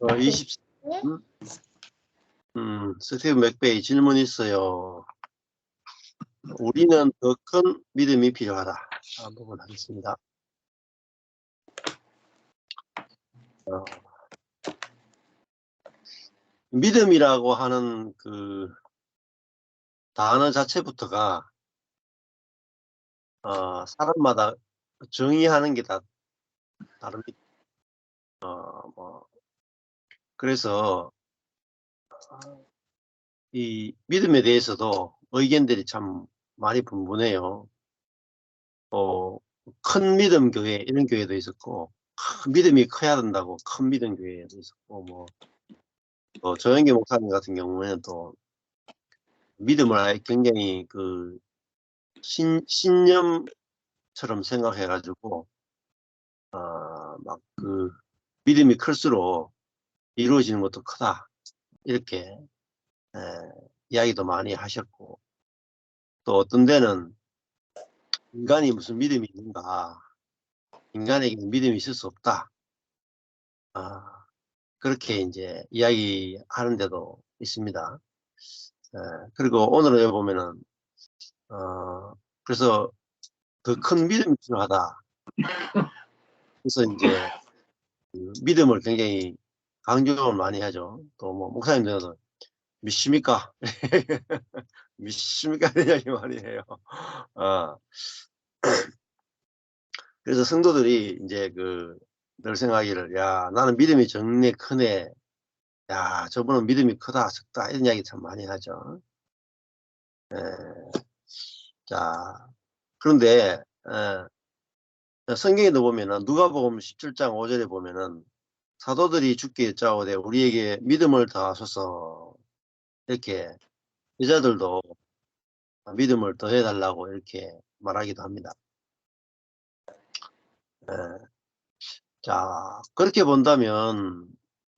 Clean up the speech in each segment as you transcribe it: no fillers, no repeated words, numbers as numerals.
24번 스티브 맥베이 질문 있어요. 우리는 더 큰 믿음이 필요하다. 한번 하겠습니다. 믿음이라고 하는 그 단어 자체부터가 사람마다 정의하는 게 다 다릅니다. 그래서 이 믿음에 대해서도 의견들이 참 많이 분분해요. 큰 믿음 교회 이런 교회도 있었고, 믿음이 커야 된다고 큰 믿음 교회도 있었고, 조영기 목사님 같은 경우에는 또 믿음을 아예 굉장히 그 신념처럼 생각해가지고 막 그 믿음이 클수록 이루어지는 것도 크다 이렇게 이야기도 많이 하셨고, 또 어떤 데는 인간이 무슨 믿음이 있는가, 인간에게는 믿음이 있을 수 없다, 그렇게 이제 이야기하는 데도 있습니다. 그리고 오늘에 보면은 그래서 더 큰 믿음이 필요하다. 그래서 이제 믿음을 굉장히 강조를 많이 하죠. 또 뭐 목사님들도 믿습니까? 믿습니까? 이런 이야기 많이 해요. 그래서 성도들이 이제 늘 생각하기를, 야, 나는 믿음이 정말 크네. 야, 저분은 믿음이 크다, 적다, 이런 이야기 참 많이 하죠. 자, 그런데, 성경에도 보면은, 누가복음 17장 5절에 보면은, 사도들이 주께 여짜오되 우리에게 믿음을 더하소서. 이렇게, 여자들도 믿음을 더해달라고 이렇게 말하기도 합니다. 자, 그렇게 본다면,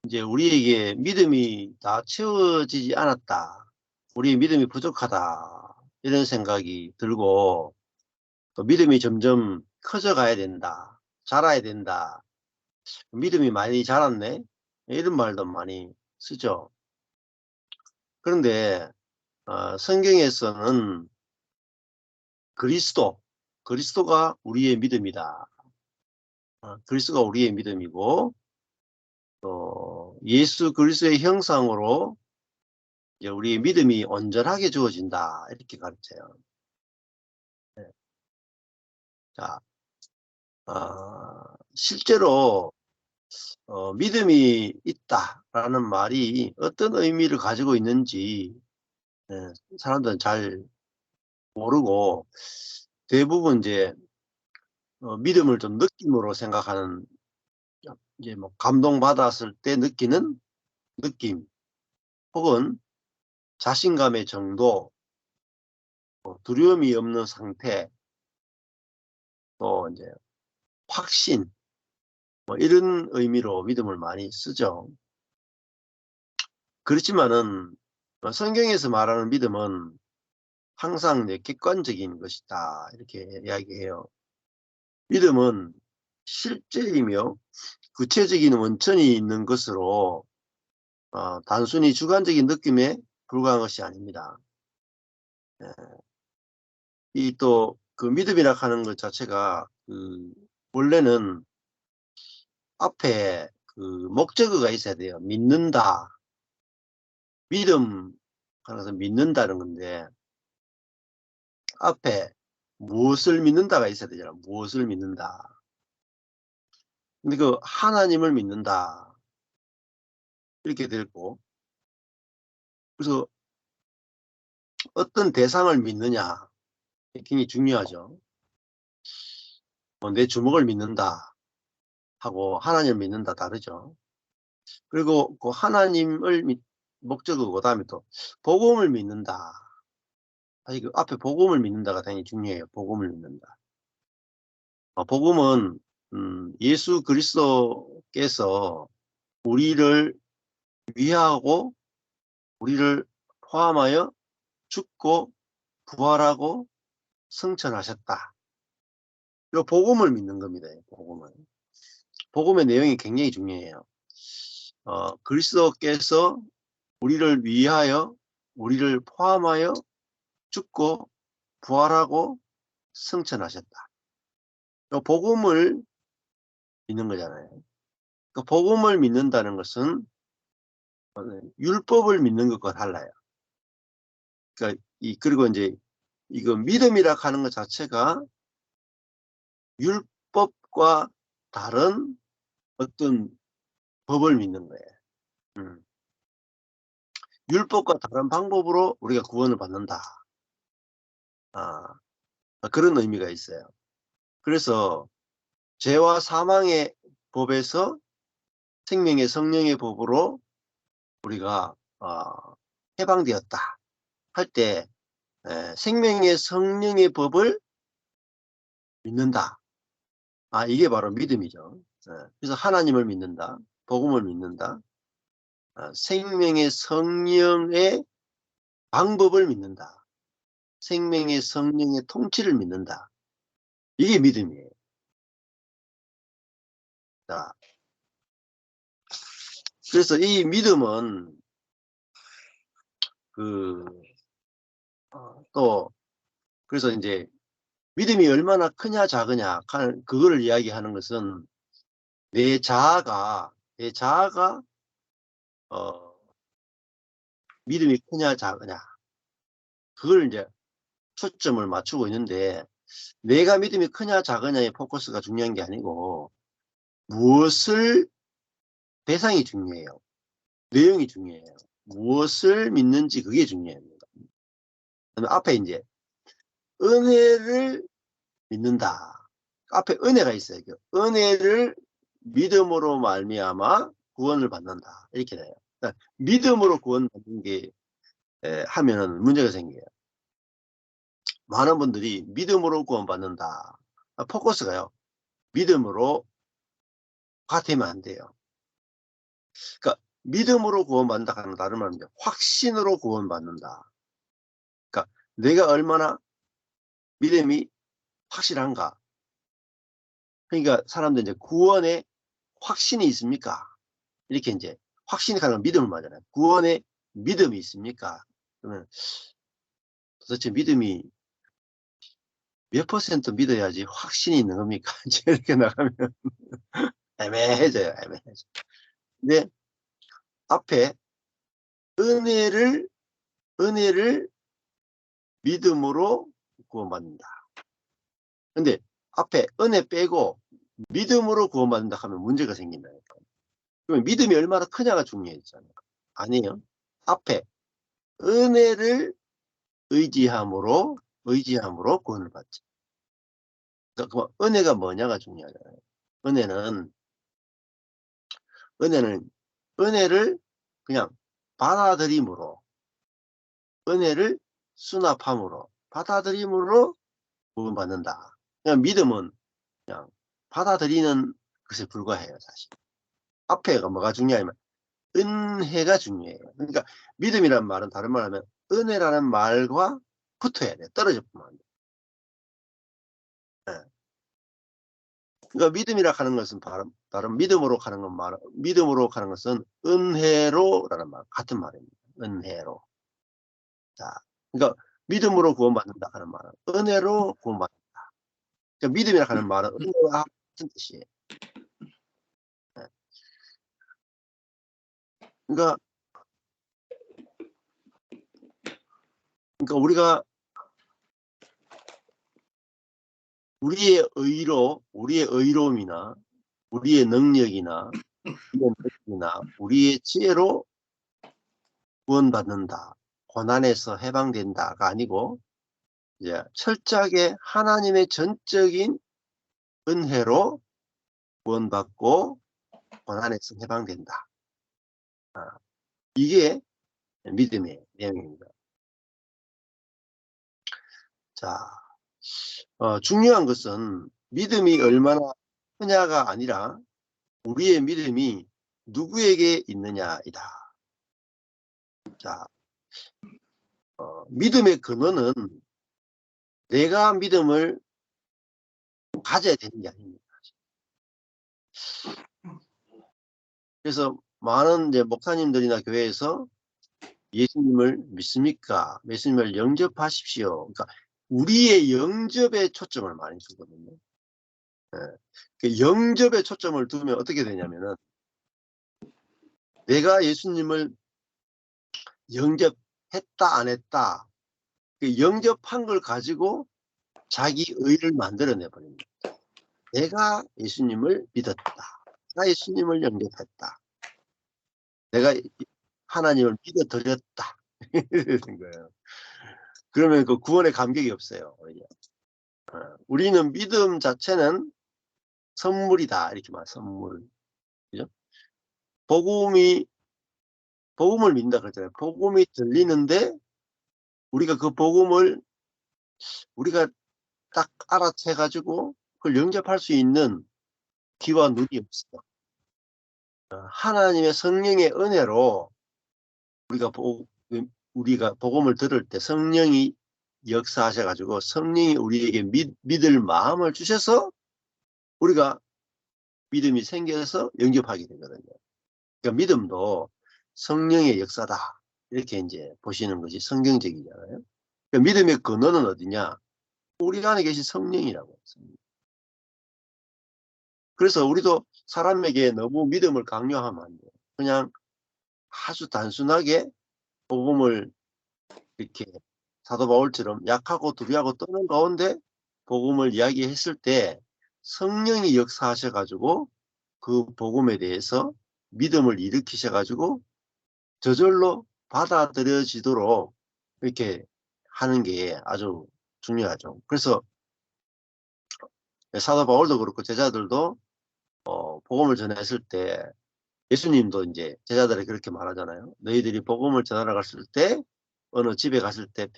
이제 우리에게 믿음이 다 채워지지 않았다. 우리의 믿음이 부족하다. 이런 생각이 들고, 또 믿음이 점점 커져 가야 된다. 자라야 된다. 믿음이 많이 자랐네? 이런 말도 많이 쓰죠. 그런데, 성경에서는 그리스도가 우리의 믿음이다. 그리스도가 우리의 믿음이고, 또 예수 그리스도의 형상으로 이제 우리의 믿음이 온전하게 주어진다. 이렇게 가르쳐요. 자, 실제로 믿음이 있다라는 말이 어떤 의미를 가지고 있는지 사람들은 잘 모르고 대부분 이제 믿음을 좀 느낌으로 생각하는, 이제 뭐 감동받았을 때 느끼는 느낌, 혹은 자신감의 정도, 두려움이 없는 상태, 또 이제 확신, 이런 의미로 믿음을 많이 쓰죠. 그렇지만은 성경에서 말하는 믿음은 항상 이제 객관적인 것이다. 이렇게 이야기해요. 믿음은 실제이며 구체적인 원천이 있는 것으로 단순히 주관적인 느낌에 불과한 것이 아닙니다. 이 또 그 믿음이라 하는 것 자체가 원래는 앞에 목적어가 있어야 돼요. 믿는다. 믿음 하나서 믿는다는 건데 앞에 무엇을 믿는다가 있어야 되잖아. 무엇을 믿는다. 근데 하나님을 믿는다. 이렇게 되고, 그래서 어떤 대상을 믿느냐. 굉장히 중요하죠. 내 주먹을 믿는다 하고 하나님을 믿는다 다르죠. 그리고 그 하나님을 목적어고, 그다음에 또 복음을 믿는다. 그 앞에 복음을 믿는다가 당연히 중요해요. 복음을 믿는다. 복음은 예수 그리스도께서 우리를 위하고 우리를 포함하여 죽고 부활하고 승천하셨다. 이 복음을 믿는 겁니다. 복음의 내용이 굉장히 중요해요. 그리스도께서 우리를 위하여, 우리를 포함하여 죽고 부활하고 승천하셨다. 복음을 믿는 거잖아요. 그 복음을 믿는다는 것은 율법을 믿는 것과 달라요. 그러니까 그리고 이제 이거 믿음이라 하는 것 자체가 율법과 다른 어떤 법을 믿는 거예요. 율법과 다른 방법으로 우리가 구원을 받는다. 그런 의미가 있어요. 그래서 죄와 사망의 법에서 생명의 성령의 법으로 우리가 해방되었다 할 때 생명의 성령의 법을 믿는다. 이게 바로 믿음이죠. 그래서 하나님을 믿는다. 복음을 믿는다. 생명의 성령의 방법을 믿는다. 생명의 성령의 통치를 믿는다. 이게 믿음이에요. 자, 그래서 이 믿음은 또 그래서 이제 믿음이 얼마나 크냐 작으냐 그거를 이야기하는 것은 내 자아가 믿음이 크냐 작으냐 그걸 이제 초점을 맞추고 있는데 내가 믿음이 크냐 작으냐의 포커스가 중요한 게 아니고 무엇을 대상이 중요해요. 내용이 중요해요. 무엇을 믿는지 그게 중요합니다. 앞에 이제 은혜를 믿는다. 앞에 은혜가 있어요. 은혜를 믿음으로 말미암아 구원을 받는다. 이렇게 돼요. 그러니까 믿음으로 구원받는 게 하면은 문제가 생겨요. 많은 분들이 믿음으로 구원받는다. 포커스가요. 믿음으로 되면 안 돼요. 그러니까 믿음으로 구원받는다 하는 다른 말입니다. 확신으로 구원받는다. 그러니까 내가 얼마나 믿음이 확실한가. 그러니까 사람들 이제 구원에 확신이 있습니까? 이렇게 이제 확신이 가는 믿음을 말하잖아요. 구원에 믿음이 있습니까? 그러면 도대체 믿음이 몇 퍼센트 믿어야지 확신이 있는 겁니까? 이렇게 나가면 애매해져요. 근데 앞에 은혜를 믿음으로 구원받는다. 근데 앞에 은혜 빼고 믿음으로 구원받는다 하면 문제가 생긴다니까. 그러면 믿음이 얼마나 크냐가 중요했잖아요. 아니에요. 앞에 은혜를 의지함으로 구원을 받지. 그러니까 은혜가 뭐냐가 중요하잖아요. 은혜를 그냥 받아들임으로, 은혜를 수납함으로, 받아들임으로 구원받는다. 그냥 믿음은 그냥 받아들이는 것에 불과해요, 사실. 앞에가 뭐가 중요하냐면 은혜가 중요해요. 그러니까 믿음이라는 말은 다른 말하면 은혜라는 말과 붙어야 돼요. 떨어져 보면 안 돼요. 네. 그러니까 믿음이라 하는 것은 다른 믿음으로 가는 것은 은혜로라는 말 같은 말입니다. 은혜로. 자, 그러니까 믿음으로 구원받는다 하는 말은 은혜로 구원받는다. 그러니까 믿음이라 하는 말은 은혜와 같은 뜻이에요. 네. 그러니까 우리가 우리의 의로움이나 우리의 능력이나 우리의 지혜로 구원받는다, 고난에서 해방된다가 아니고 이제 철저하게 하나님의 전적인 은혜로 구원받고 고난에서 해방된다. 이게 믿음의 내용입니다. 자, 중요한 것은 믿음이 얼마나 크냐가 아니라 우리의 믿음이 누구에게 있느냐이다. 자, 믿음의 근원은 내가 믿음을 가져야 되는 게 아닙니다. 그래서 많은 이제 목사님들이나 교회에서 예수님을 믿습니까? 예수님을 영접하십시오. 그러니까 우리의 영접에 초점을 많이 두거든요. 예. 그 영접에 초점을 두면 어떻게 되냐면은 내가 예수님을 영접했다 안 했다. 그 영접한 걸 가지고 자기 의를 만들어내 버립니다. 내가 예수님을 믿었다. 내가 예수님을 영접했다. 내가 하나님을 믿어 드렸다. 이러는 거예요. 그러면 그 구원의 감격이 없어요. 우리는 믿음 자체는 선물이다. 이렇게 말, 선물. 그죠? 복음을 믿는다 그랬잖아요. 복음이 들리는데 우리가 그 복음을 우리가 딱 알아채 가지고 그걸 영접할 수 있는 귀와 눈이 없어요. 하나님의 성령의 은혜로 우리가 복음을 들을 때 성령이 역사하셔 가지고 성령이 우리에게 믿을 마음을 주셔서 우리가 믿음이 생겨서 영접하게 되거든요. 그러니까 믿음도 성령의 역사다. 이렇게 이제 보시는 것이 성경적이잖아요. 그러니까 믿음의 근원은 어디냐? 우리 안에 계신 성령이라고. 그래서 우리도 사람에게 너무 믿음을 강요하면 안 돼요. 그냥 아주 단순하게 복음을 이렇게 사도 바울처럼 약하고 두려워하고 떠는 가운데 복음을 이야기했을 때 성령이 역사하셔 가지고 그 복음에 대해서 믿음을 일으키셔 가지고 저절로 받아들여지도록 이렇게 하는 게 아주 중요하죠. 그래서 사도 바울도 그렇고 제자들도 복음을 전했을 때 예수님도 이제 제자들에게 그렇게 말하잖아요. 너희들이 복음을 전하러 갔을 때 어느 집에 갔을 때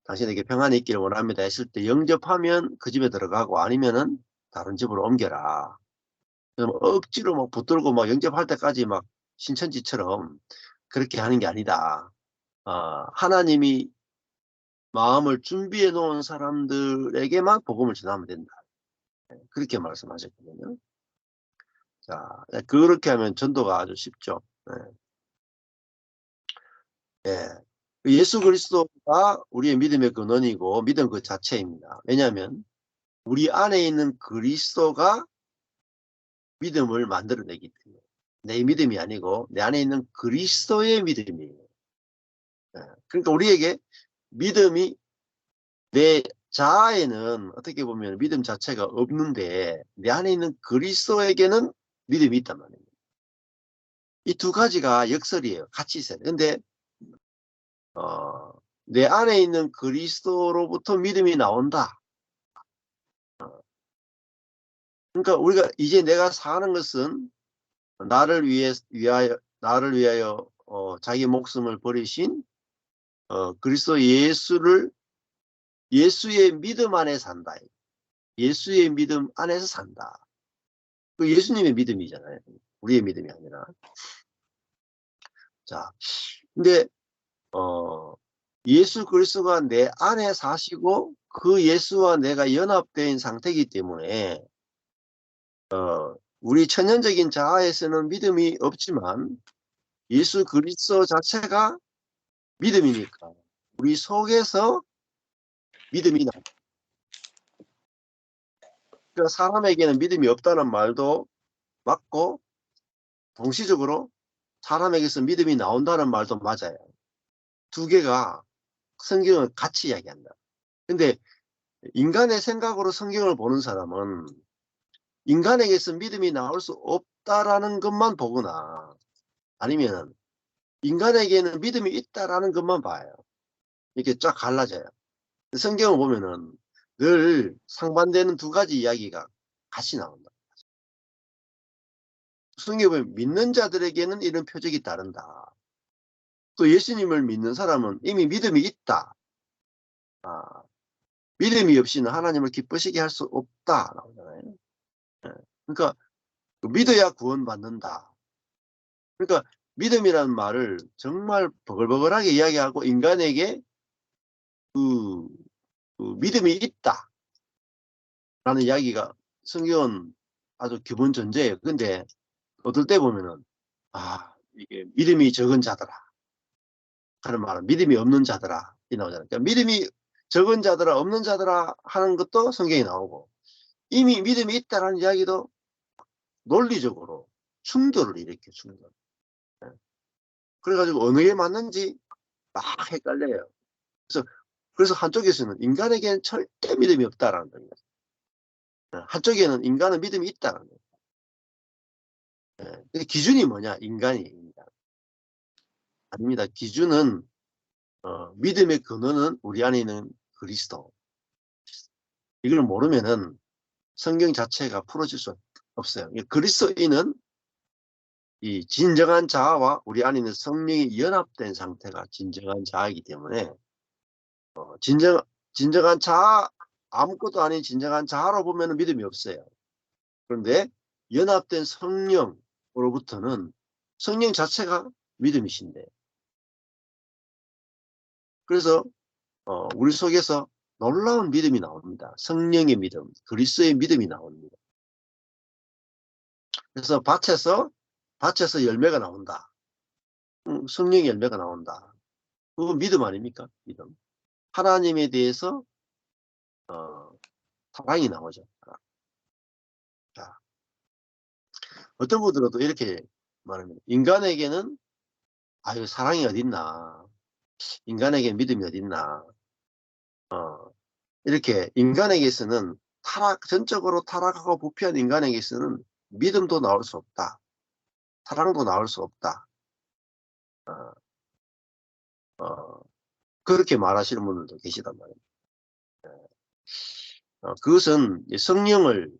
당신에게 평안이 있기를 원합니다 했을 때 영접하면 그 집에 들어가고 아니면은 다른 집으로 옮겨라. 그럼 억지로 막 붙들고 막 영접할 때까지 막 신천지처럼 그렇게 하는 게 아니다. 하나님이 마음을 준비해 놓은 사람들에게만 복음을 전하면 된다. 그렇게 말씀하셨거든요. 자, 그렇게 하면 전도가 아주 쉽죠. 예. 예수 그리스도가 우리의 믿음의 근원이고 믿음 그 자체입니다. 왜냐하면 우리 안에 있는 그리스도가 믿음을 만들어내기 때문에 내 믿음이 아니고 내 안에 있는 그리스도의 믿음이에요. 그러니까 우리에게 믿음이 내 자아에는 어떻게 보면 믿음 자체가 없는데 내 안에 있는 그리스도에게는 믿음이 있단 말이에요. 이 두 가지가 역설이에요. 같이 있어요. 근데 내 안에 있는 그리스도로부터 믿음이 나온다. 그러니까 우리가 이제 내가 사는 것은 나를 위하여 자기 목숨을 버리신 그리스도 예수의 믿음 안에 산다. 예수의 믿음 안에서 산다. 그 예수님의 믿음이잖아요. 우리의 믿음이 아니라. 자, 근데 예수 그리스도가 내 안에 사시고 그 예수와 내가 연합된 상태이기 때문에 우리 천연적인 자아에서는 믿음이 없지만 예수 그리스도 자체가 믿음이니까 우리 속에서 믿음이 나. 그러니까 사람에게는 믿음이 없다는 말도 맞고 동시적으로 사람에게서 믿음이 나온다는 말도 맞아요. 두 개가 성경은 같이 이야기한다. 근데 인간의 생각으로 성경을 보는 사람은 인간에게서 믿음이 나올 수 없다라는 것만 보거나 아니면 인간에게는 믿음이 있다라는 것만 봐요. 이렇게 쫙 갈라져요. 성경을 보면은 늘 상반되는 두 가지 이야기가 같이 나온다. 성경에 보면 믿는 자들에게는 이런 표적이 따른다. 또 예수님을 믿는 사람은 이미 믿음이 있다. 믿음이 없이는 하나님을 기쁘시게 할 수 없다. 나오잖아요. 그러니까 믿어야 구원받는다. 그러니까 믿음이라는 말을 정말 버글버글하게 이야기하고 인간에게 그 믿음이 있다. 라는 이야기가 성경은 아주 기본 전제예요. 근데 어떨 때 보면은 이게 믿음이 적은 자들아 하는 말은 믿음이 없는 자들아 이 나오잖아요. 그러니까 믿음이 적은 자들아 없는 자들아 하는 것도 성경에 나오고 이미 믿음이 있다라는 이야기도 논리적으로 충돌을 일으켜 충돌. 그래가지고 어느 게 맞는지 막 헷갈려요. 그래서 한쪽에서는 인간에게는 절대 믿음이 없다라는 거예요. 한쪽에는 인간은 믿음이 있다는 거예요. 기준이 뭐냐? 인간이. 아닙니다. 기준은 믿음의 근원은 우리 안에 있는 그리스도. 이걸 모르면은 성경 자체가 풀어질 수 없어요. 그리스도인은 이 진정한 자아와 우리 안에 있는 성령이 연합된 상태가 진정한 자아이기 때문에 진정한 자아, 아무것도 아닌 진정한 자아로 보면 믿음이 없어요. 그런데 연합된 성령으로부터는 성령 자체가 믿음이신데 그래서 우리 속에서 놀라운 믿음이 나옵니다. 성령의 믿음, 그리스도의 믿음이 나옵니다. 그래서 밭에서 열매가 나온다. 성령의 열매가 나온다. 그건 믿음 아닙니까? 믿음. 하나님에 대해서 사랑이 나오죠. 자, 어떤 분들은 또 이렇게 말합니다. 인간에게는 사랑이 어딨나. 인간에게 믿음이 어딨나. 이렇게 인간에게서는 전적으로 타락하고 부패한 인간에게서는 믿음도 나올 수 없다. 사랑도 나올 수 없다. 어, 어, 그렇게 말하시는 분들도 계시단 말이에요. 그것은 성령을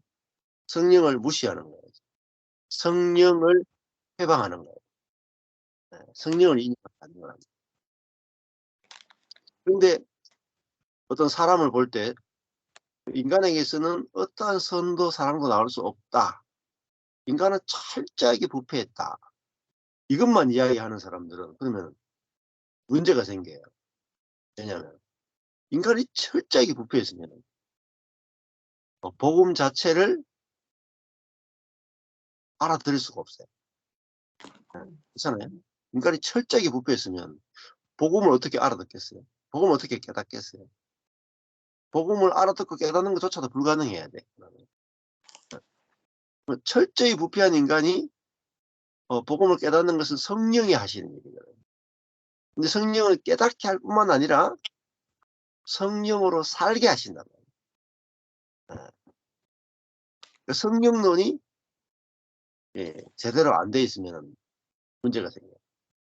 무시하는 거예요. 성령을 해방하는 거예요. 성령을 인정하는 거예요. 그런데 어떤 사람을 볼 때 인간에게서는 어떠한 선도 사랑도 나올 수 없다. 인간은 철저하게 부패했다. 이것만 이야기하는 사람들은 그러면 문제가 생겨요. 왜냐하면 인간이 철저하게 부패했으면 복음 자체를 알아들을 수가 없어요. 그렇잖아요. 인간이 철저하게 부패했으면 복음을 어떻게 알아듣겠어요? 복음을 어떻게 깨닫겠어요? 복음을 알아듣고 깨닫는 것조차도 불가능해야 돼. 철저히 부패한 인간이 복음을 깨닫는 것은 성령이 하시는 일이거든요. 근데 성령을 깨닫게 할 뿐만 아니라 성령으로 살게 하신단 말이에요. 성령론이 제대로 안 돼 있으면 문제가 생겨요.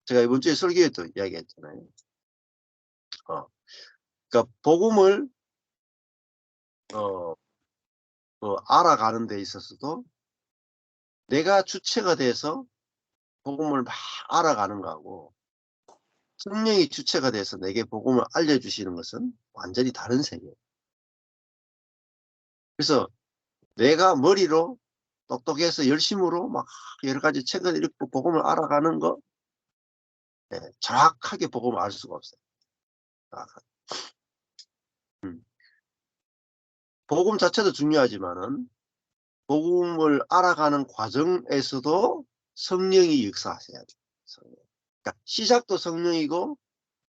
제가 이번 주에 설교에도 이야기했잖아요. 그러니까 복음을 알아가는 데 있어서도 내가 주체가 돼서 복음을 막 알아가는 거하고 성령이 주체가 돼서 내게 복음을 알려주시는 것은 완전히 다른 세계예요. 그래서 내가 머리로 똑똑해서 열심으로 막 여러 가지 책을 읽고 복음을 알아가는 거 정확하게 복음을 알 수가 없어요. 복음 자체도 중요하지만은 복음을 알아가는 과정에서도 성령이 역사하셔야 돼요. 성령. 그러니까 시작도 성령이고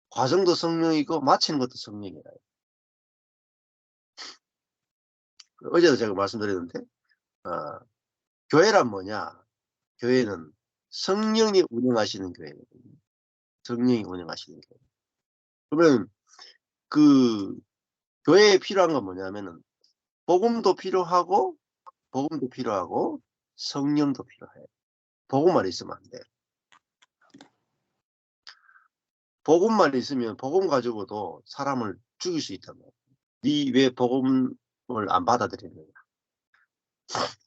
과정도 성령이고 마치는 것도 성령이라. 어제도 제가 말씀드렸는데 교회란 뭐냐? 교회는 성령이 운영하시는 교회거든요. 성령이 운영하시는 교회. 그러면 그 교회에 필요한 건 뭐냐면은 복음도 필요하고 성령도 필요해요. 복음만 있으면 안 돼요. 복음만 있으면 복음 가지고도 사람을 죽일 수 있단 말이에요. 니 왜 복음을 안 받아들이느냐?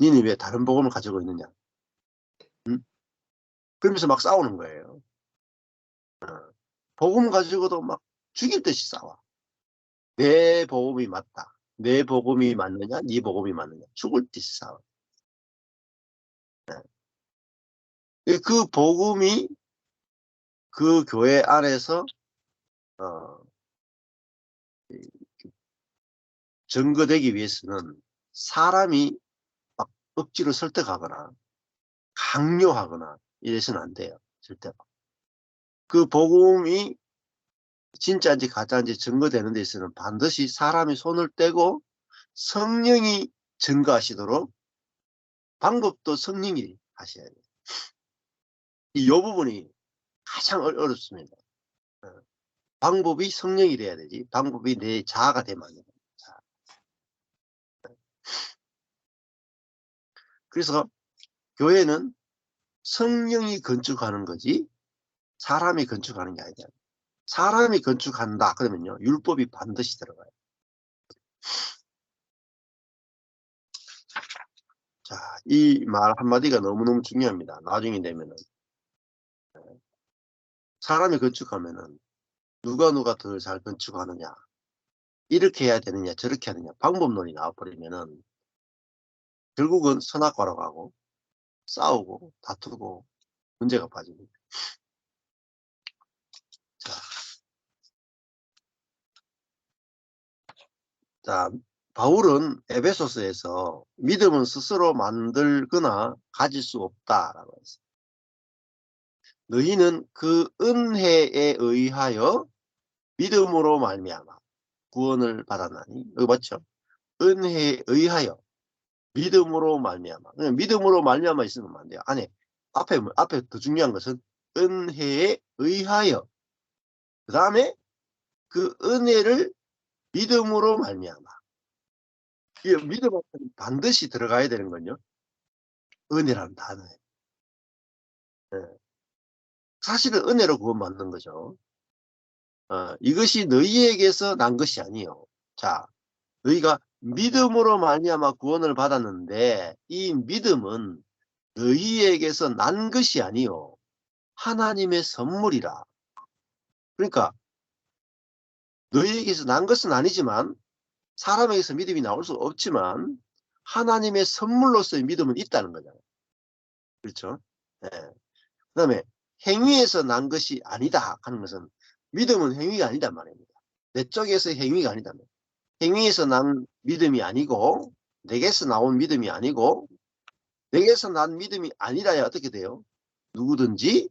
니는 왜 다른 복음을 가지고 있느냐? 응? 그러면서 막 싸우는 거예요. 복음 가지고도 막 죽일 듯이 싸워. 내 복음이 맞다. 내 복음이 맞느냐? 네 복음이 맞느냐? 죽을 듯이 싸워. 그 복음이 그 교회 안에서 증거되기 위해서는 사람이 막 억지로 설득하거나 강요하거나 이래서는 안 돼요. 절대로. 그 복음이 진짜인지 가짜인지 증거되는 데 있어서는 반드시 사람이 손을 떼고 성령이 증거하시도록 방법도 성령이 하셔야 돼요. 이 부분이 가장 어렵습니다. 방법이 성령이 돼야 되지. 방법이 내 자아가 되면 안 됩니다. 그래서 교회는 성령이 건축하는 거지 사람이 건축하는 게 아니다. 사람이 건축한다 그러면요 율법이 반드시 들어가요. 자, 이 말 한마디가 너무너무 중요합니다. 나중에 되면은 사람이 건축하면은 누가 더 잘 건축하느냐 이렇게 해야 되느냐 저렇게 하느냐 방법론이 나와버리면은 결국은 선악과로 가고 싸우고 다투고 문제가 빠집니다. 자, 바울은 에베소서에서 믿음은 스스로 만들거나 가질 수 없다라고 했어요. 너희는 그 은혜에 의하여 믿음으로 말미암아 구원을 받았나니. 이거 맞죠? 은혜에 의하여 믿음으로 말미암아. 그냥 믿음으로 말미암아 있으면 안 돼요. 앞에 더 중요한 것은 은혜에 의하여. 그 다음에 그 은혜를 믿음으로 말미암아. 이 믿음은 반드시 들어가야 되는 건요. 은혜라는 단어에. 네. 사실은 은혜로 구원받는 거죠. 이것이 너희에게서 난 것이 아니요. 자, 너희가 믿음으로 말미암아 구원을 받았는데 이 믿음은 너희에게서 난 것이 아니요. 하나님의 선물이라. 그러니까 너희에게서 난 것은 아니지만 사람에게서 믿음이 나올 수 없지만 하나님의 선물로서의 믿음은 있다는 거잖아요. 그렇죠? 네. 그 다음에 행위에서 난 것이 아니다 하는 것은 믿음은 행위가 아니단 말입니다. 내 쪽에서 행위가 아니다. 행위에서 난 믿음이 아니고 내게서 나온 믿음이 아니고 내게서 난 믿음이 아니라야 어떻게 돼요? 누구든지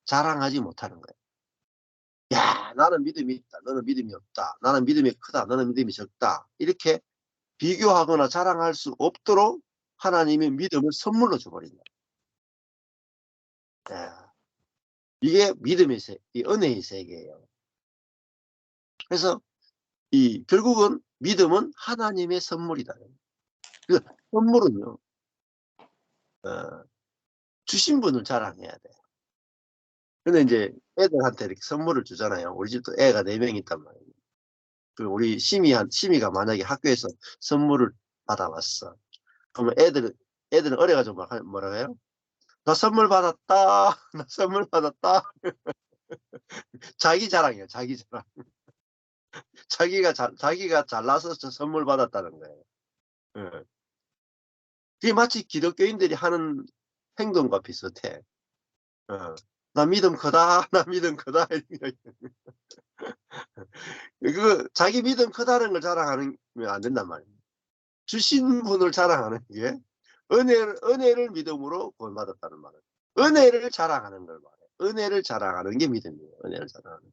자랑하지 못하는 거예요. 야, 나는 믿음이 있다. 너는 믿음이 없다. 나는 믿음이 크다. 너는 믿음이 적다. 이렇게 비교하거나 자랑할 수 없도록 하나님이 믿음을 선물로 줘버린다. 야, 이게 믿음의 이 은혜의 세계예요. 그래서 결국은 믿음은 하나님의 선물이다. 그 선물은요, 어, 주신 분을 자랑해야 돼. 근데 이제 애들한테 이렇게 선물을 주잖아요. 우리 집도 애가 4명 있단 말이에요. 우리 심이가 만약에 학교에서 선물을 받아왔어. 그러면 애들은 어려가지고 뭐라고 해요? 나 선물 받았다. 나 선물 받았다. 자기 자랑이에요. 자기 자랑. 자기가 잘나서 선물 받았다는 거예요. 예. 그게 마치 기독교인들이 하는 행동과 비슷해. 나 믿음 크다. 나 믿음 크다. 자기 믿음 크다는 걸 자랑하면 안 된단 말이에요. 주신 분을 자랑하는 게 은혜를 믿음으로 구원받았다는 말이에요. 은혜를 자랑하는 걸 말해요. 은혜를 자랑하는 게 믿음이에요. 은혜를 자랑하는.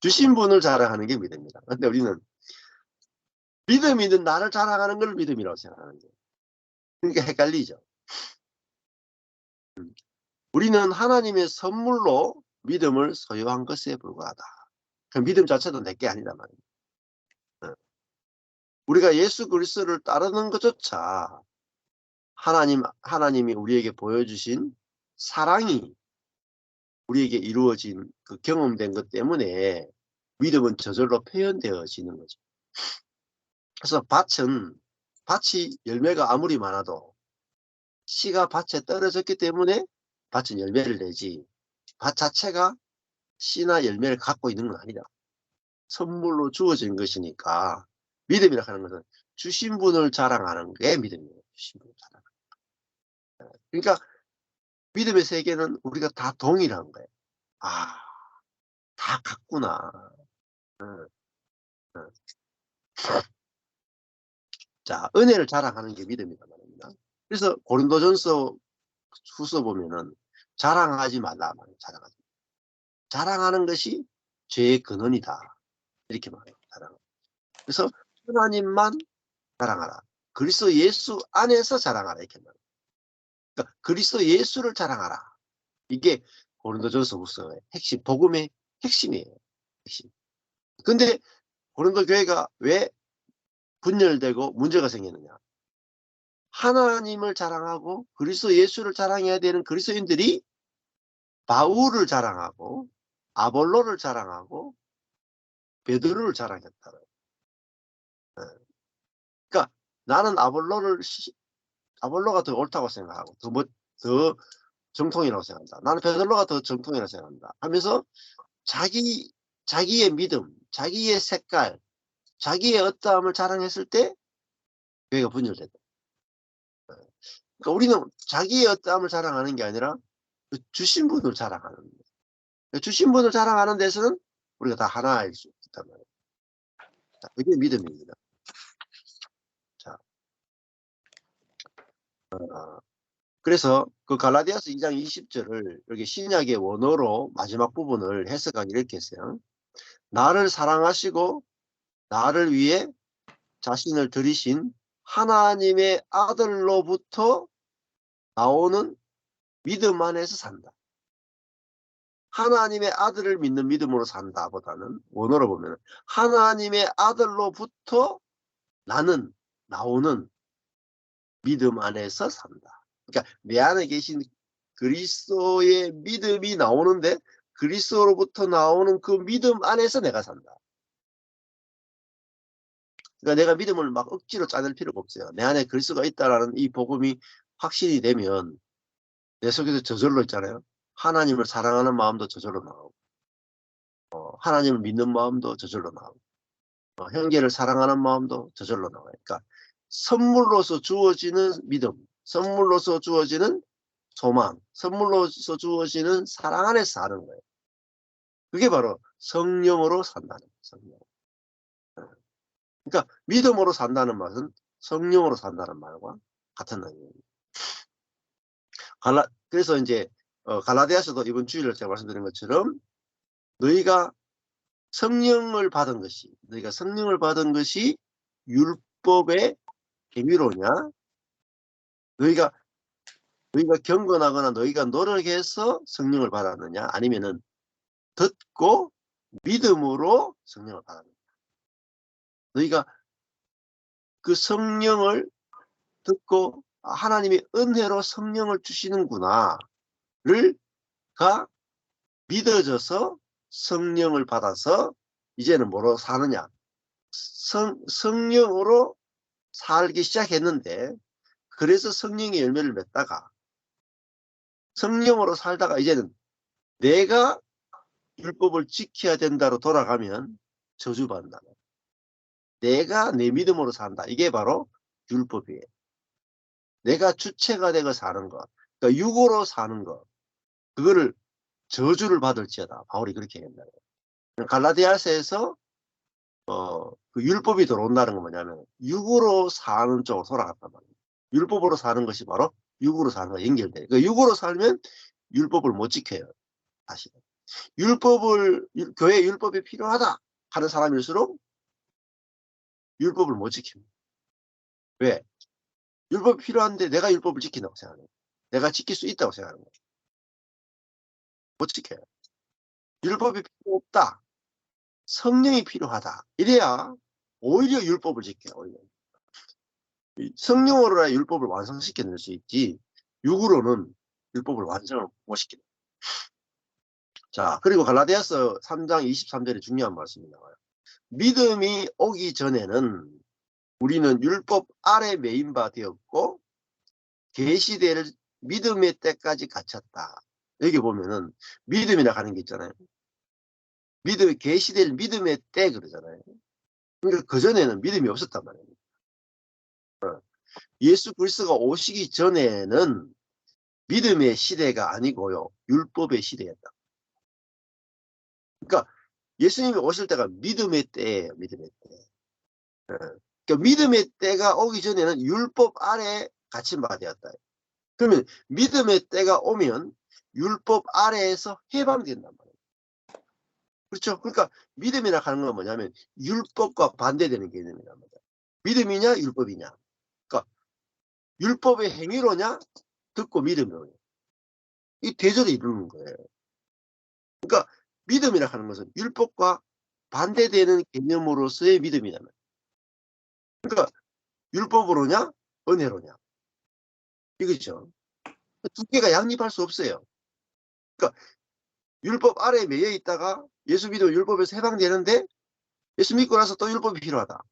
주신 분을 자랑하는 게 믿음입니다. 근데 우리는 믿음이 있는 나를 자랑하는 걸 믿음이라고 생각하는 거예요. 그러니까 헷갈리죠. 우리는 하나님의 선물로 믿음을 소유한 것에 불과하다. 그 믿음 자체도 내게 아니다 말입니다. 우리가 예수 그리스도를 따르는 것조차 하나님이 우리에게 보여주신 사랑이 우리에게 이루어진 그 경험된 것 때문에 믿음은 저절로 표현되어지는 거죠. 그래서 밭이 열매가 아무리 많아도 씨가 밭에 떨어졌기 때문에 밭은 열매를 내지 밭 자체가 씨나 열매를 갖고 있는 건 아니다. 선물로 주어진 것이니까 믿음이라 하는 것은 주신 분을 자랑하는 게 믿음이에요. 주신 분을 자랑하는. 그러니까 믿음의 세계는 우리가 다 동일한 거예요. 아, 다 같구나. 응, 응. 자, 은혜를 자랑하는 게 믿음이란 말입니다. 그래서 고린도전서 후서 보면은 자랑하지 말라 말이에요. 자랑하는 것이 죄의 근원이다. 이렇게 말해요. 자랑. 그래서 하나님만 자랑하라. 그리스도 예수 안에서 자랑하라. 이렇게 말해요. 그러니까 그리스도 예수를 자랑하라. 이게 고린도전서 후서의 핵심, 복음의 핵심이에요. 핵심. 근데 고린도 교회가 왜 분열되고 문제가 생기느냐? 하나님을 자랑하고 그리스도 예수를 자랑해야 되는 그리스도인들이 바울을 자랑하고 아볼로를 자랑하고 베드로를 자랑했다. 그러니까 나는 아볼로가 더 옳다고 생각하고 더 정통이라고 생각한다. 나는 베드로가 더 정통이라고 생각한다. 하면서 자기의 믿음, 자기의 색깔, 자기의 어떠함을 자랑했을 때 교회가 분열된다. 그러니까 우리는 자기의 어떠함을 자랑하는 게 아니라 주신 분을 자랑하는 거예요. 주신 분을 자랑하는 데서는 우리가 다 하나일 수 있단 말이에요. 자, 이게 믿음입니다. 자, 그래서 그 갈라디아서 2장 20절을 여기 신약의 원어로 마지막 부분을 해석하기 이렇게 했어요. 나를 사랑하시고 나를 위해 자신을 들이신 하나님의 아들로부터 나오는 믿음 안에서 산다. 하나님의 아들을 믿는 믿음으로 산다 보다는 원어로 보면 하나님의 아들로부터 나오는 믿음 안에서 산다. 그러니까 내 안에 계신 그리스도의 믿음이 나오는데 그리스도로부터 나오는 그 믿음 안에서 내가 산다. 그러니까 내가 믿음을 막 억지로 짜낼 필요가 없어요. 내 안에 그리스도가 있다라는 이 복음이 확신이 되면 내 속에서 저절로 있잖아요. 하나님을 사랑하는 마음도 저절로 나오고 하나님을 믿는 마음도 저절로 나오고 형제를 사랑하는 마음도 저절로 나와요. 그러니까 선물로서 주어지는 믿음, 선물로서 주어지는 소망, 선물로서 주어지는 사랑 안에서 사는 거예요. 그게 바로 성령으로 산다는 거예요. 성령. 그러니까 믿음으로 산다는 말은 성령으로 산다는 말과 같은 의미입니다. 그래서 이제 갈라디아서도 이번 주일에 제가 말씀드린 것처럼 너희가 성령을 받은 것이 율법의 행위로냐? 너희가 경건하거나 너희가 노력해서 성령을 받았느냐? 아니면은 듣고 믿음으로 성령을 받았느냐? 너희가 그 성령을 듣고 하나님이 은혜로 성령을 주시는구나를 믿어져서 성령을 받아서 이제는 뭐로 사느냐? 성령으로 살기 시작했는데 그래서 성령의 열매를 맺다가 성령으로 살다가 이제는 내가 율법을 지켜야 된다로 돌아가면 저주받는다. 내가 내 믿음으로 산다. 이게 바로 율법이에요. 내가 주체가 되고 사는 것. 그러니까 육으로 사는 것. 그거를 저주를 받을지어다. 바울이 그렇게 얘기한다. 갈라디아서에서 그 율법이 들어온다는 건 뭐냐면 육으로 사는 쪽으로 돌아갔단 말이에요. 율법으로 사는 것이 바로 육으로 사는 거 연결돼요. 그러니까 육으로 살면 율법을 못 지켜요. 다시. 교회 율법이 필요하다 하는 사람일수록 율법을 못 지킵니다. 왜? 율법이 필요한데 내가 율법을 지킨다고 생각해요. 내가 지킬 수 있다고 생각하는 거예요. 못 지켜요. 율법이 필요 없다. 성령이 필요하다. 이래야 오히려 율법을 지켜요. 오히려. 성령으로야 율법을 완성시켜낼 수 있지 육으로는 율법을 완성을 못 시켜요. 자, 그리고 갈라디아서 3장 23절에 중요한 말씀이 나와요. 믿음이 오기 전에는 우리는 율법 아래 매인 바 되었고 계시될 믿음의 때까지 갇혔다. 여기 보면은 믿음이라 하는 게 있잖아요. 계시될 믿음의 때 그러잖아요. 그러니까 그전에는 믿음이 없었단 말이에요. 예수 그리스도가 오시기 전에는 믿음의 시대가 아니고요. 율법의 시대였다. 그러니까 예수님이 오실 때가 믿음의 때예요. 믿음의 때. 그러니까 믿음의 때가 오기 전에는 율법 아래 갇힌 바 되었다. 그러면 믿음의 때가 오면 율법 아래에서 해방된단 말이에요. 그렇죠? 그러니까 믿음이라 하는 건 뭐냐면 율법과 반대되는 개념이란 말이에요. 믿음이냐 율법이냐. 그러니까 율법의 행위로냐 듣고 믿음으로냐. 이 대조를 이루는 거예요. 그러니까 믿음이라 하는 것은 율법과 반대되는 개념으로서의 믿음이란 말이에요. 그러니까 율법으로냐 은혜로냐. 이거죠. 두 개가 양립할 수 없어요. 그러니까 율법 아래에 매여 있다가 예수 믿으면 율법에서 해방되는데 예수 믿고 나서 또 율법이 필요하다.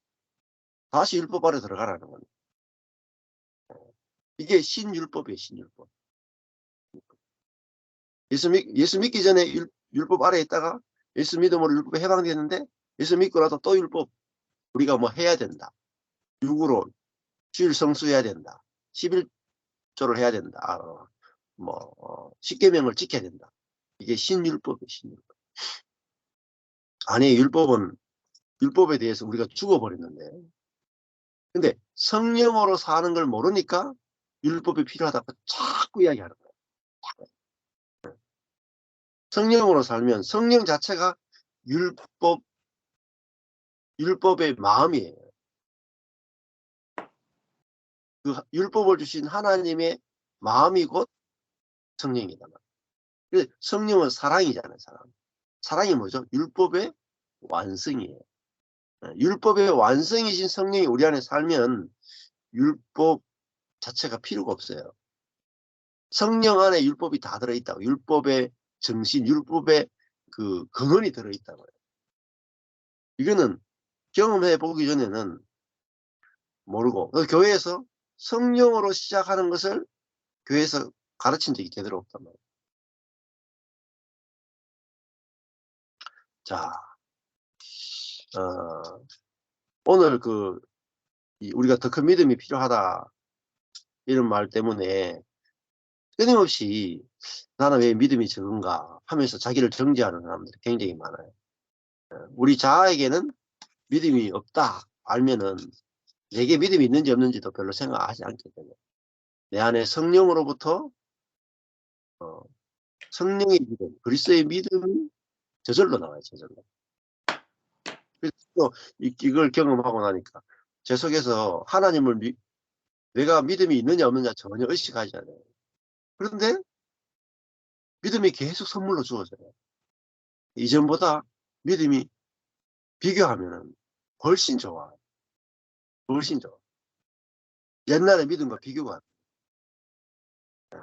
다시 율법 아래 들어가라는 겁니다. 이게 신율법이에요. 신율법. 예수 믿기 전에 율법 아래에 있다가 예수 믿음으로 율법에 해방되는데 예수 믿고 나서 또 율법 우리가 뭐 해야 된다. 육으로 주일 성수해야 된다. 11조를 해야 된다. 십계명을 지켜야 된다. 이게 신율법이에요. 신율법. 아니 율법에 대해서 우리가 죽어버렸는데 근데 성령으로 사는 걸 모르니까 율법이 필요하다고 자꾸 이야기하는 거예요. 성령으로 살면 성령 자체가 율법의 마음이에요. 그 율법을 주신 하나님의 마음이 곧 성령이다. 그래서 성령은 사랑이잖아요. 사랑이 뭐죠? 율법의 완성이에요. 율법의 완성이신 성령이 우리 안에 살면 율법 자체가 필요가 없어요. 성령 안에 율법이 다 들어있다고. 율법의 정신, 율법의 그 근원이 들어있다고요. 이거는 경험해 보기 전에는 모르고 교회에서 성령으로 시작하는 것을 교회에서 가르친 적이 제대로 없단 말이에요. 자, 오늘 우리가 더 큰 믿음이 필요하다 이런 말 때문에 끊임없이 나는 왜 믿음이 적은가 하면서 자기를 정죄하는 사람들이 굉장히 많아요. 우리 자아에게는 믿음이 없다 알면은 내게 믿음이 있는지 없는지도 별로 생각하지 않게 돼요. 내 안에 성령으로부터 성령의 믿음, 그리스도의 믿음이 저절로 나와요. 저절로. 그래서 또 이걸 경험하고 나니까 제 속에서 내가 믿음이 있느냐 없느냐 전혀 의식하지 않아요. 그런데 믿음이 계속 선물로 주어져요. 이전보다 믿음이 비교하면 훨씬 좋아. 훨씬 좋아. 옛날의 믿음과 비교가 안 돼.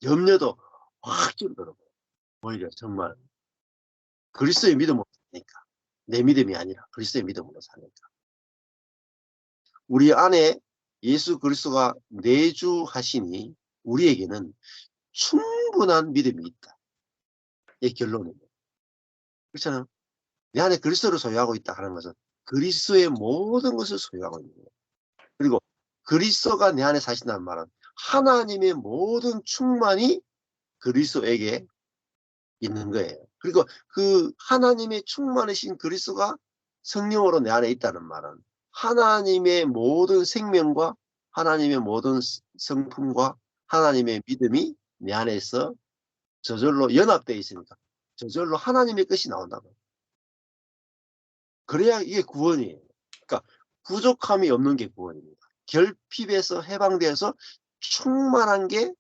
염려도 확 줄어들어. 오히려 정말 그리스도의 믿음으로 사니까. 내 믿음이 아니라 그리스도의 믿음으로 사니까. 우리 안에 예수 그리스도가 내주하시니 우리에게는 충분한 믿음이 있다. 이 결론입니다. 그렇잖아요. 내 안에 그리스도를 소유하고 있다 하는 것은 그리스도의 모든 것을 소유하고 있는 거예요. 그리고 그리스도가 내 안에 사신다는 말은 하나님의 모든 충만이 그리스도에게 있는 거예요. 그리고 그 하나님의 충만이신 그리스도가 성령으로 내 안에 있다는 말은 하나님의 모든 생명과 하나님의 모든 성품과 하나님의 믿음이 내 안에서 저절로 연합되어 있으니까 저절로 하나님의 것이 나온다고. 그래야 이게 구원이에요. 그러니까 부족함이 없는 게 구원입니다. 결핍에서 해방되어서 충만한 게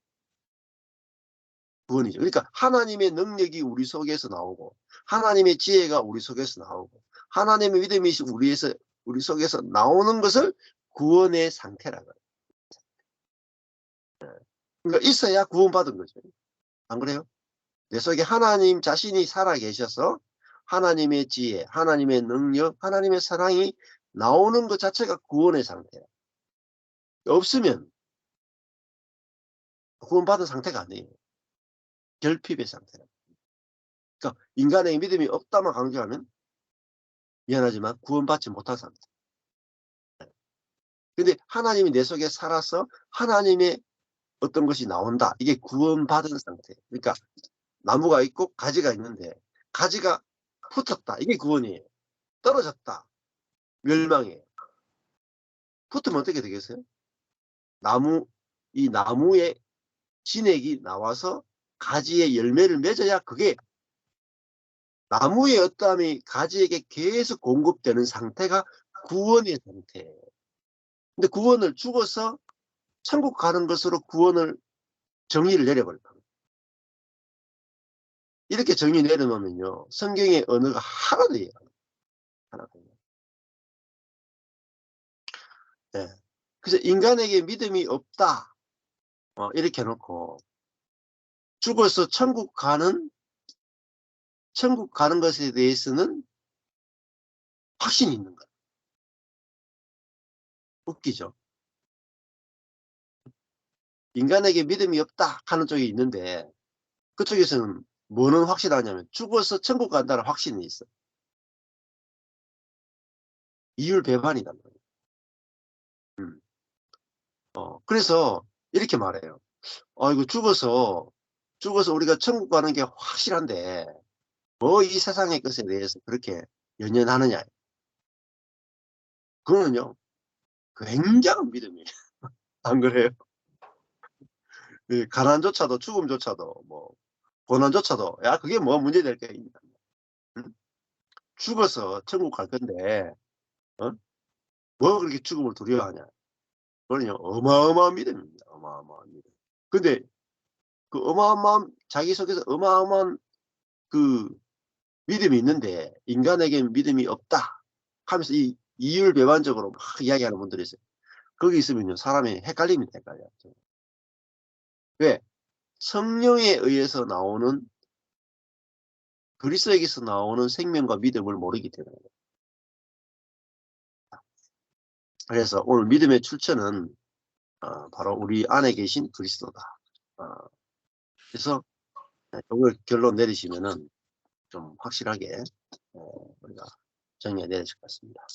구원이죠. 그러니까 하나님의 능력이 우리 속에서 나오고 하나님의 지혜가 우리 속에서 나오고 하나님의 믿음이 우리 속에서 나오는 것을 구원의 상태라고 해요. 그러니까 있어야 구원받은 거죠. 안 그래요? 내 속에 하나님 자신이 살아 계셔서 하나님의 지혜, 하나님의 능력, 하나님의 사랑이 나오는 것 자체가 구원의 상태예요. 없으면 구원받은 상태가 아니에요. 결핍의 상태라. 그러니까 인간의 믿음이 없다만 강조하면 미안하지만 구원받지 못한 상태. 근데 하나님이 내 속에 살아서 하나님의 어떤 것이 나온다. 이게 구원받은 상태. 그러니까 나무가 있고 가지가 있는데 가지가 붙었다. 이게 구원이에요. 떨어졌다. 멸망이에요. 붙으면 어떻게 되겠어요? 나무 이 나무에 진액이 나와서 가지에 열매를 맺어야 그게 나무의 어떠함이 가지에게 계속 공급되는 상태가 구원의 상태예요. 근데 구원을 죽어서 천국 가는 것으로 구원을 정의를 내려버릴 겁니다. 이렇게 정의 내려놓으면요, 성경의 언어가 하나도 이해가 안 돼요. 하나도. 네. 그래서 인간에게 믿음이 없다, 이렇게 해놓고 죽어서 천국 가는 것에 대해서는 확신이 있는 거예요. 웃기죠. 인간에게 믿음이 없다 하는 쪽이 있는데 그쪽에서는 뭐는 확실하냐면 죽어서 천국 간다는 확신이 있어. 이율배반이란 말이에요. 그래서 이렇게 말해요. 이거 죽어서 우리가 천국 가는 게 확실한데 뭐 이 세상의 것에 대해서 그렇게 연연하느냐. 그거는요, 굉장한 믿음이에요. 안 그래요? 가난조차도, 죽음조차도, 뭐 고난조차도, 야 그게 뭐 문제 될 게 있냐. 응? 죽어서 천국 갈 건데 어? 뭐 그렇게 죽음을 두려워하냐. 그거는요, 어마어마한 믿음입니다. 어마어마한 믿음. 근데 그 어마어마한, 자기 속에서 어마어마한 그 믿음이 있는데 인간에게는 믿음이 없다 하면서 이 이율배반적으로 막 이야기하는 분들이 있어요. 거기 있으면요, 사람이 헷갈립니다. 헷갈려요. 왜? 성령에 의해서 나오는, 그리스도에게서 나오는 생명과 믿음을 모르기 때문에. 그래서 오늘 믿음의 출처는 바로 우리 안에 계신 그리스도다. 어, 그래서 이걸 결론 내리시면은 좀 확실하게 우리가 정리가 내려질 것 같습니다.